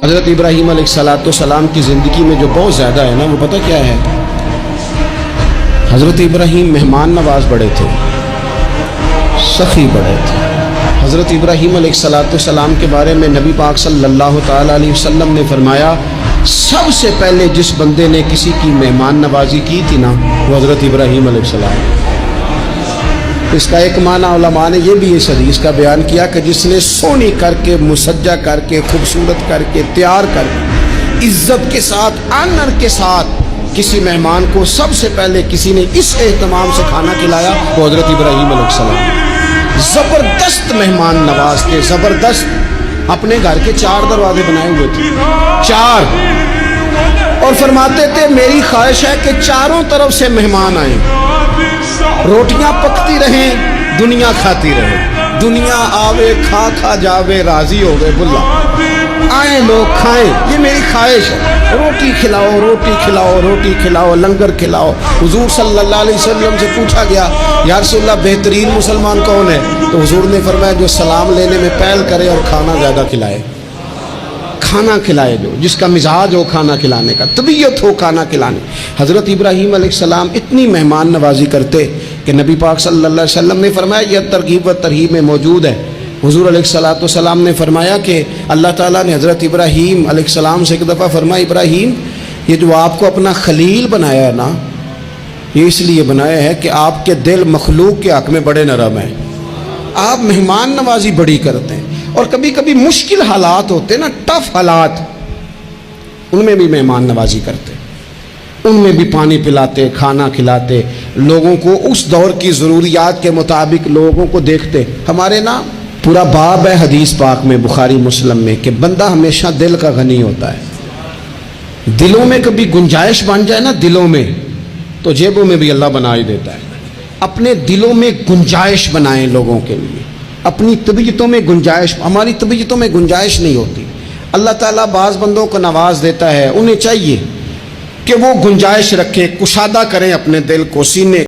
حضرت ابراہیم علیہ السلام کی زندگی میں جو بہت زیادہ ہے نا، وہ پتہ کیا ہے؟ حضرت ابراہیم مہمان نواز بڑے تھے، سخی بڑے تھے۔ حضرت ابراہیم علیہ السلام کے بارے میں نبی پاک صلی اللہ تعالیٰ علیہ وسلم نے فرمایا، سب سے پہلے جس بندے نے کسی کی مہمان نوازی کی تھی نا، وہ حضرت ابراہیم علیہ السلام۔ اس کا ایک معنی علماء نے یہ بھی اس حدیث کا بیان کیا کہ جس نے سونی کر کے، مسجع کر کے، خوبصورت کر کے، تیار کر کے، عزت کے ساتھ، آنر کے ساتھ کسی مہمان کو سب سے پہلے کسی نے اس اہتمام سے کھانا کھلایا، وہ حضرت ابراہیم علیہ السلام۔ زبردست مہمان نواز تھے، زبردست۔ اپنے گھر کے 4 دروازے بنائے ہوئے تھے، 4، اور فرماتے تھے میری خواہش ہے کہ چاروں طرف سے مہمان آئیں، روٹیاں پکتی رہیں، دنیا کھاتی رہے، دنیا آوے کھا کھا جاوے، راضی ہوئے بلا، آئیں لوگ کھائیں، یہ میری خواہش ہے۔ روٹی کھلاؤ، روٹی کھلاؤ، روٹی کھلاؤ، لنگر کھلاؤ۔ حضور صلی اللہ علیہ وسلم سے پوچھا گیا، یا رسول اللہ بہترین مسلمان کون ہے؟ تو حضور نے فرمایا جو سلام لینے میں پہل کرے اور کھانا زیادہ کھلائے، کھانا کھلائے، جو جس کا مزاج ہو کھانا کھلانے کا، طبیعت ہو کھانا کھلانے۔ حضرت ابراہیم علیہ السلام اتنی مہمان نوازی کرتے کہ نبی پاک صلی اللہ علیہ وسلم نے فرمایا، یہ ترغیب و ترہیب میں موجود ہے۔ حضور علیہ السلام نے فرمایا کہ اللہ تعالیٰ نے حضرت ابراہیم علیہ السلام سے ایک دفعہ فرمایا، ابراہیم یہ جو آپ کو اپنا خلیل بنایا ہے نا، یہ اس لیے بنایا ہے کہ آپ کے دل مخلوق کے حق میں بڑے نرم ہیں، آپ مہمان نوازی بڑی کرتے ہیں، اور کبھی کبھی مشکل حالات ہوتے ہیں نا، ٹف حالات، ان میں بھی مہمان نوازی کرتے، ان میں بھی پانی پلاتے، کھانا کھلاتے، لوگوں کو اس دور کی ضروریات کے مطابق لوگوں کو دیکھتے۔ ہمارے نا پورا باب ہے حدیث پاک میں، بخاری مسلم میں، کہ بندہ ہمیشہ دل کا غنی ہوتا ہے۔ دلوں میں کبھی گنجائش بن جائے نا، دلوں میں، تو جیبوں میں بھی اللہ بنا ہی دیتا ہے۔ اپنے دلوں میں گنجائش بنائیں لوگوں کے لیے، اپنی طبیعتوں میں گنجائش۔ ہماری طبیعتوں میں گنجائش نہیں ہوتی۔ اللہ تعالیٰ بعض بندوں کو نواز دیتا ہے، انہیں چاہیے کہ وہ گنجائش رکھیں، کشادہ کریں اپنے دل کو، سینے